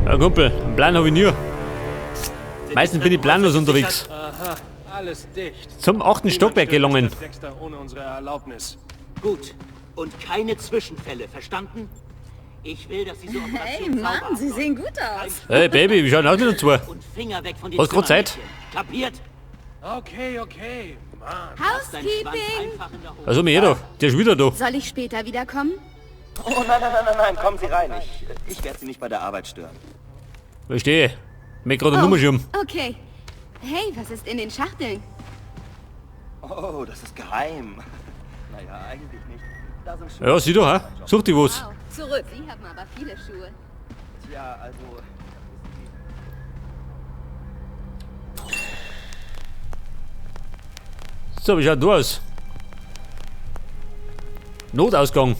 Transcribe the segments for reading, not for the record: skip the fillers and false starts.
Ja, Kumpel, einen Plan habe ich nie. Meistens bin ich planlos unterwegs. Aha, alles dicht. Zum 8. Stockwerk gelungen. Dexter ohne unsere Erlaubnis. Gut. Und keine Zwischenfälle, verstanden? Ich will, dass diese Operation Hey Mann, Sie sehen gut aus. Hey Baby, wie schaut denn aus mit uns zwei? Und Finger weg von den Hast grad Zeit? Zimmermädchen. Kapiert? Okay, Mann. Dein Schwanz Housekeeping. einfach in der Hose. Also mir doch, der ist wieder da. Soll ich später wiederkommen? Oh nein, kommen Sie rein. Ich werde Sie nicht bei der Arbeit stören. Verstehe. Mir gerade eine Nummerschirm. Okay. Hey, was ist in den Schachteln? Oh, das ist geheim. Naja, eigentlich nicht. Da sind Schuhe. Ja, sieh doch, ha? Such dir was. Wow, zurück. Sie haben aber viele Schuhe. Tja, also... So, wie schaut du aus? Notausgang.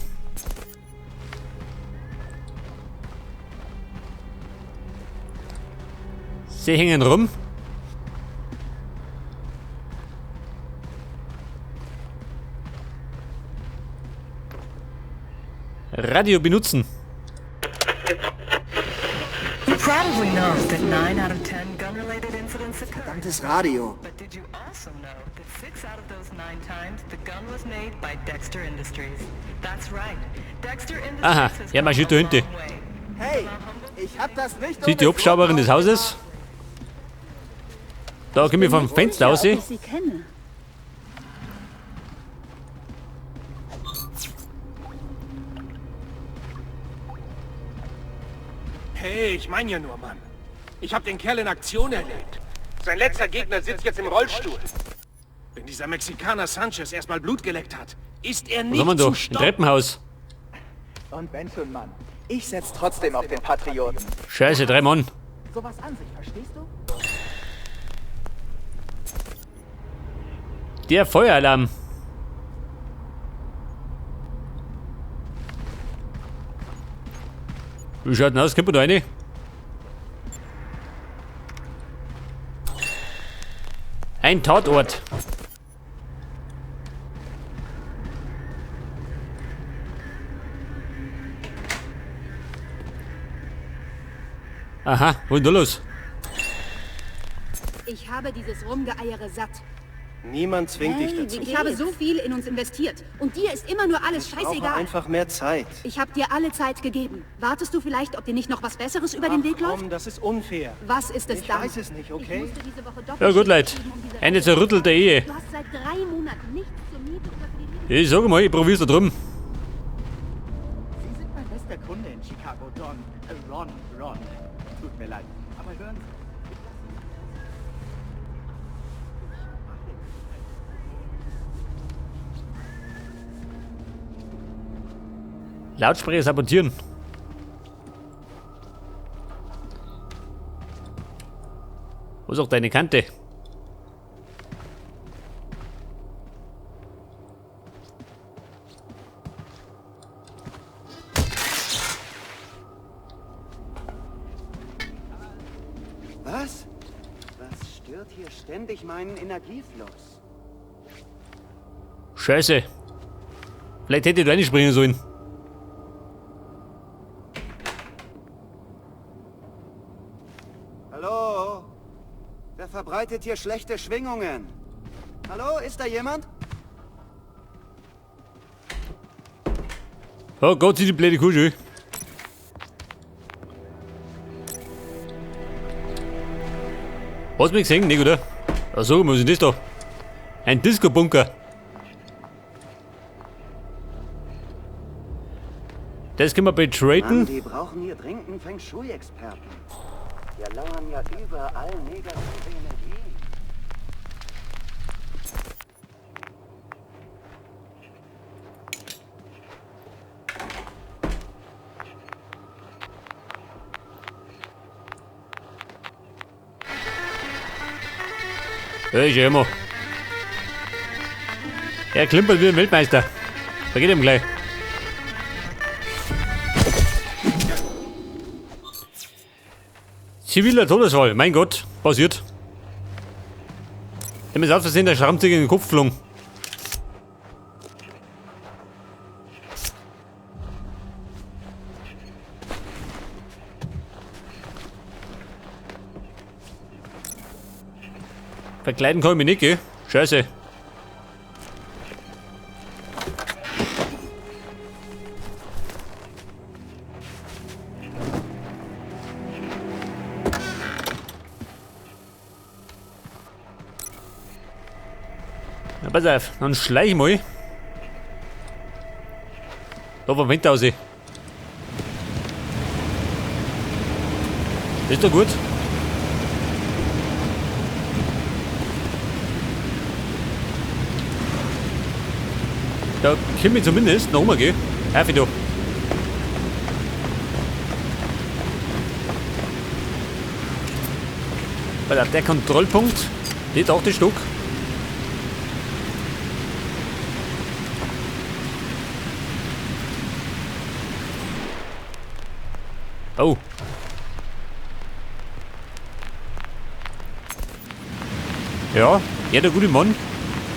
Sie hängen rum. Radio benutzen. You probably know that 9 out of 10 gun-related incidents occur. Verdammtes Radio. But did you also know that 6 out of those 9 times the gun was made by Dexter Industries? That's right. Dexter Industries Aha, has ja, come marschiert a da long hinten. way. Hey, ich hab das nicht Sieht die Hubschrauberin des Hauses? Da komme ich vom Fenster raus. Ob ich Sie kenne. Hey, ich meine ja nur, Mann. Ich habe den Kerl in Aktion erlebt. Sein letzter Gegner sitzt jetzt im Rollstuhl. Wenn dieser Mexikaner Sanchez erstmal Blut geleckt hat, ist er Was nicht haben wir zu da? Ein stoppen. Treppenhaus. Und wenn schon, Mann. Ich setz trotzdem auf den Patrioten. Scheiße, 3 Mann. Sowas an sich, verstehst du? Der Feueralarm. Wie schaut denn aus? Kommt man da rein? Ein Tatort. Aha, wo ist denn da los? Ich habe dieses Rumgeeiere satt. Niemand zwingt dich dazu. Ich habe so viel in uns investiert. Und dir ist immer nur alles Ich brauche scheißegal. einfach mehr Zeit. Ich habe dir alle Zeit gegeben. Wartest du vielleicht, ob dir nicht noch was Besseres über den Weg läuft? Komm, das ist unfair. Was ist es Ich dann? weiß es nicht, Ich okay? musste diese Woche doppelt Ja gut, Leute. schicken, um diese Eine zerrüttelte Ehe. Du hast seit 3 Monaten nichts zur Miete oder für die Liebe. Ich sag mal, ich probier's da drum. Sie sind mein bester Kunde in Chicago, Don. Ron. Tut mir leid. Aber hören Sie. Lautsprecher sabotieren. Wo ist auch deine Kante? Was? Was stört hier ständig meinen Energiefluss? Scheiße. Vielleicht hätte ich da reinspringen sollen. Hallo? Wer verbreitet hier schlechte Schwingungen? Hallo, ist da jemand? Oh Gott, sieh die blöde Kuh schon. Hast du mich gesehen, nicht, oder? Achso, was ist das da? Ein Disco-Bunker. Das können wir betraden. Die brauchen hier dringend einen Feng Shui-Experten. Wir lauern ja überall negative Energie. Ja, ist ja immer. Er klimpert wie ein Weltmeister. Vergeht ihm gleich. Ziviler Todesfall, mein Gott, passiert. Dem ist aus Versehen der Schrammzieher in den Kopf geflogen. Verkleiden kann ich mich nicht, gell? Scheiße. Ja, pass auf, dann schleich ich mal. Da vom Winter aus. Das ist doch gut. Da können wir zumindest noch oben gehen. Auf da. Weil der Kontrollpunkt, die 8 Stück. Oh. Ja, der gute Mann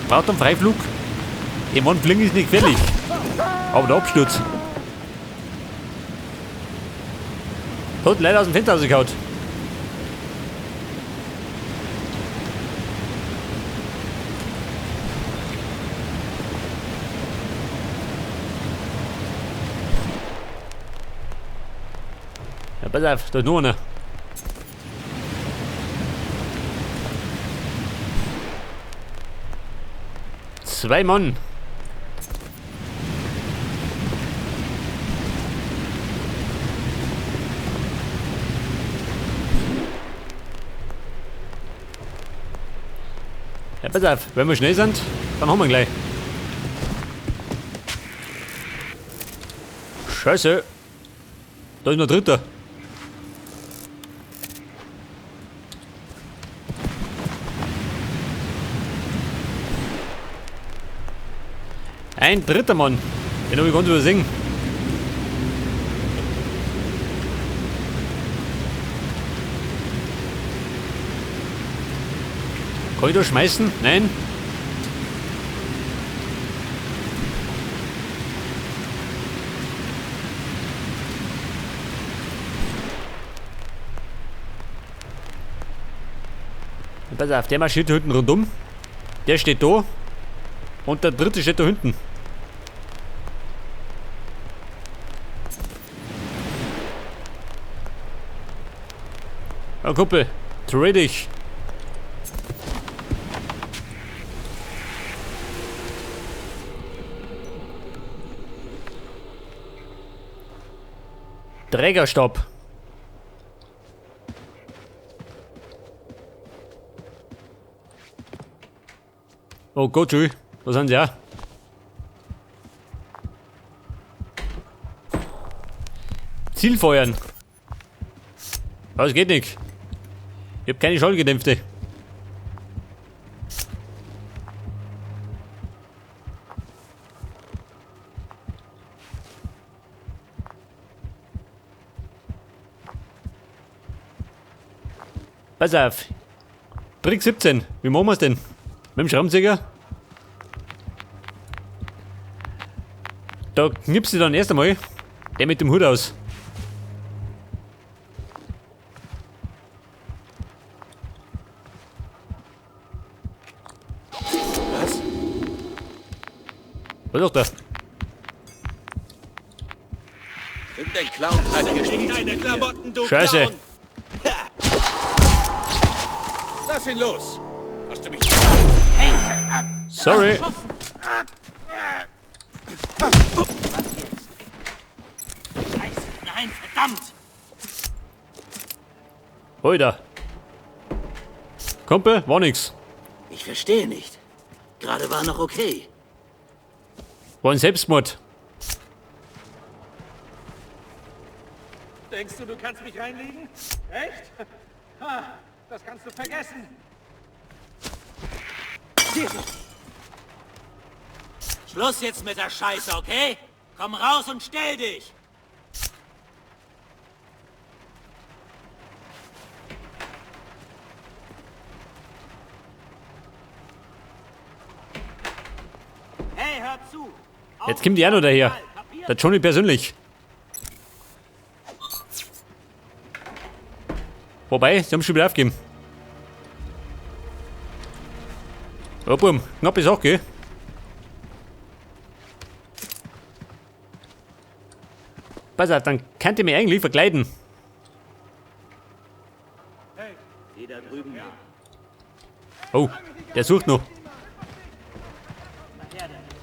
braucht einen Freiflug. Der Mann fliegen ist nicht gefährlich. Aber der Absturz hat leider aus dem Fenster rausgehauen. Ja, pass auf, da ist noch einer. Zwei Mann. Ja, pass auf, wenn wir schnell sind, dann haben wir ihn gleich. Scheiße. Da ist noch ein dritter. Ein dritter Mann. Den habe ich ganz übersehen. Kann ich da schmeißen? Nein. Pass auf, der marschiert da hinten rundum. Der steht da. Und der dritte steht da hinten. Ja, Kumpel, trade dich. Trägerstab. Oh Gott, Jules. Da sind sie ja. Ziel feuern. Aber es geht nicht. Ich habe keine Schallgedämpfte. Pass auf. Trick 17. Wie machen wir es denn? Mit dem Schraubenzieher? Da knipst du dann erst einmal der mit dem Hut aus. Was ist das? Irgendein Clown hat hier deine Klamotten, du Scheiße. Clown. Lass ihn los. Hast du mich... Sorry. Scheiße, nein, verdammt! Alter. Kumpel, war nix. Ich verstehe nicht. Gerade war noch okay. War ein Selbstmord. Denkst du, du kannst mich reinlegen? Echt? Ha, das kannst du vergessen. Schluss jetzt mit der Scheiße, okay? Komm raus und stell dich! Hey, hör zu! Jetzt kommt die auch noch daher. Der Johnny persönlich. Wobei, sie haben schon wieder aufgegeben. Oh, Bum, knappe Sache. Pass auf, dann könnt ihr mich eigentlich verkleiden. Sieh da drüben nach. Oh, der sucht noch. Mal her damit.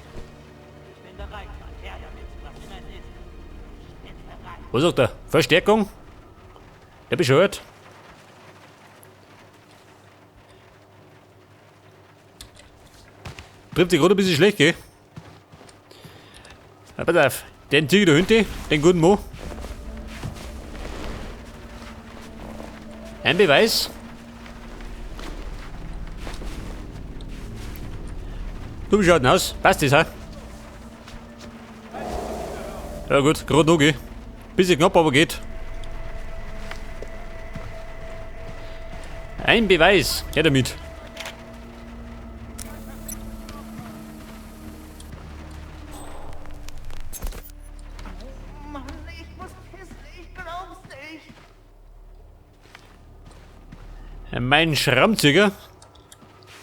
Ich bin bereit, mal her damit. Was immer es ist. Ich bin bereit. Was sagt er? Verstärkung? Der bescheuert. Trifft sich gerade ein bisschen schlecht, gell? Ja, pass auf, den ziehe ich da hinten, den guten Mo. Ein Beweis. Du, wie schaut denn aus? Passt das, ha? Ja gut, gerade noch, gell? Bisschen knapp, aber geht. Ein Beweis, her damit. Mann, ich muss pissen, ich glaub's nicht. Mein Schrammzieher.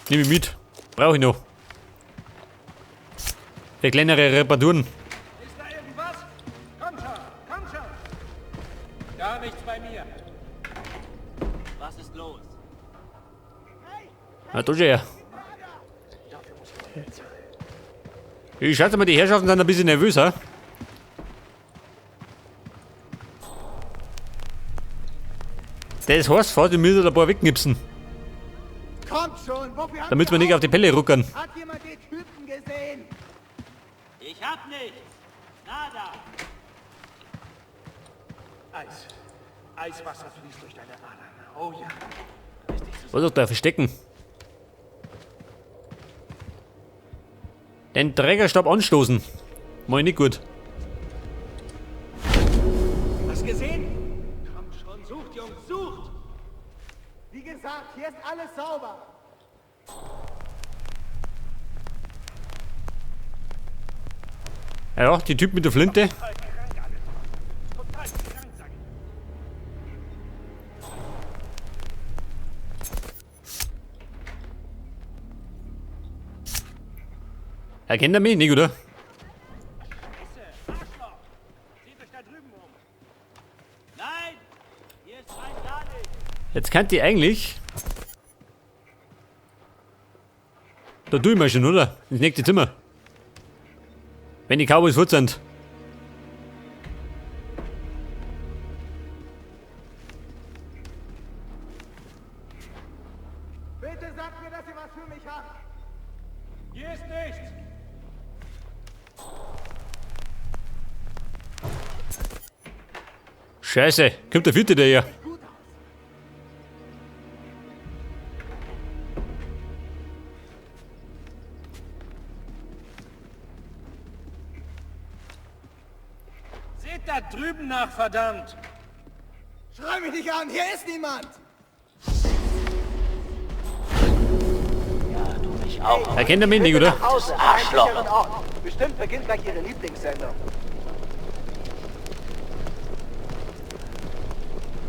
Nehme ich mit. Brauche ich noch. Für kleinere Reparaturen. Ist da irgendwas? Komm schon! Gar nichts bei mir. Was ist los? Na, du schon her. Ich schätze mal, die Herrschaften sind ein bisschen nervös, ha? Das heißt, fast, wir müssen ein paar weggipsen, Kommt schon, wofür habt damit ihr wir nicht auf die Pelle ruckern. Hat jemand den Typen gesehen? Ich hab nichts. Nada. Eiswasser fließt durch deine Adern. Oh ja. Was soll da verstecken? Den Trägerstab anstoßen. Mal nicht gut. Hast gesehen? Kommt schon, sucht, Jungs, sucht! Wie gesagt, hier ist alles sauber. Ja, die Typ mit der Flinte. Total krank, sag ich. Erkennt er mich? Nicht, oder? Arschloch! Seht euch da drüben um. Nein! Hier ist rein gar nicht. Jetzt könnt ihr eigentlich. Da tue ich mal schon, oder? Ins nächste Zimmer. Wenn die Cowboys fort sind. Bitte sagt mir, dass ihr was für mich habt. Hier ist nichts! Scheiße, kommt der vierte daher. Seht da drüben nach, verdammt! Schrei mich nicht an, hier ist niemand. Ja, du mich auch. Erkennt er mich nicht, oder? Hause, Arschloch! Bestimmt beginnt gleich Ihre Lieblingssendung.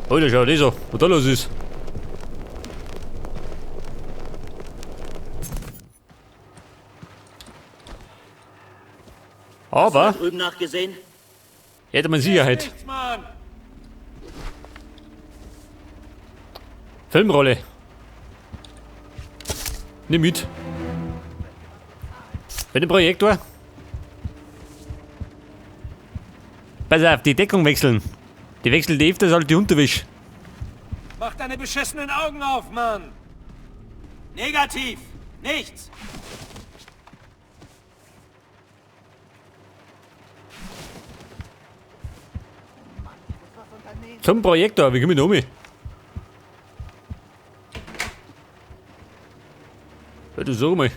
Alter, schau, das so, was da los ist. Aber Drüben nachgesehen? hätte man Sicherheit. Nichts, Mann! Filmrolle. Nimm mit. Bei dem Projektor. Pass auf, die Deckung wechseln. Die wechselt öfters als die Unterwäsche. Mach deine beschissenen Augen auf, Mann! Negativ. Nichts. Zum Projektor, wie komme ich da um? Ja, du sag mal.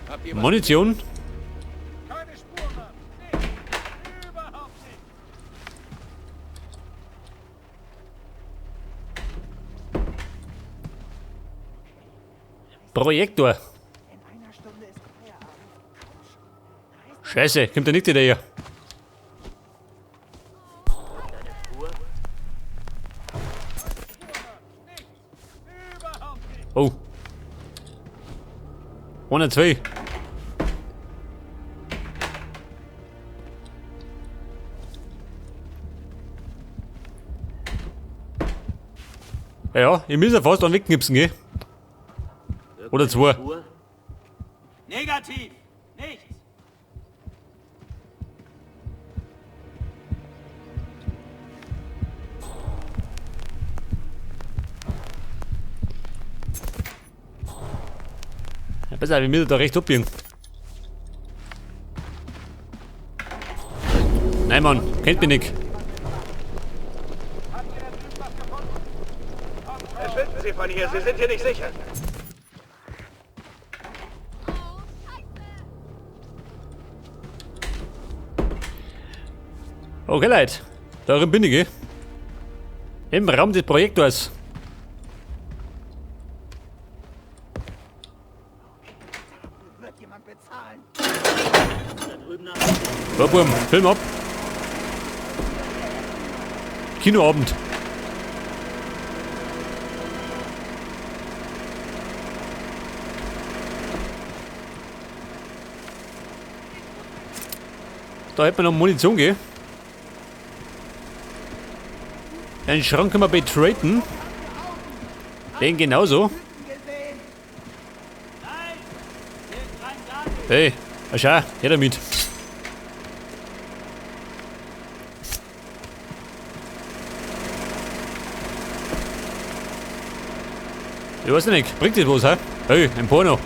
Habt ihr was? Munition. Keine Spur, Mann! Nicht! Überhaupt nicht! Projektor. Scheiße, kommt der nicht daher. Überhaupt nicht! Oh. Ohne zwei. Ja, ich muss ja fast einen wegknipsen, gell? Oder zwei. Negativ. Nichts. Ja, besser, wir müssen da rechts abbiegen. Nein, Mann, kennt mich nicht. Verschwinden Sie von hier, Sie sind hier nicht sicher. Okay, Leute. Darin bin ich, gell? Im Raum des Projektors. Wird jemand bezahlen? So, Burm, Film ab. Kinoabend. Da hätten wir noch Munition, gell? Den Schrank können wir betraten. Den genauso. Hey, schau, her damit. Ich weiß nicht, bringt das was, hä? Hey, ein Porno.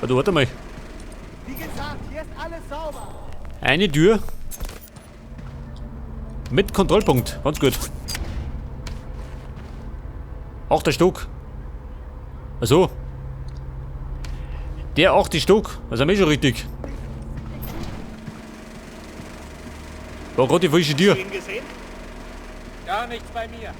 Warte mal. Wie gesagt, hier ist alles sauber. Eine Tür. Mit Kontrollpunkt. Ganz gut. 8. Stock. Achso. Der 8. Stock. Das haben wir schon richtig. War gerade die falsche Tür. Gar nichts bei mir.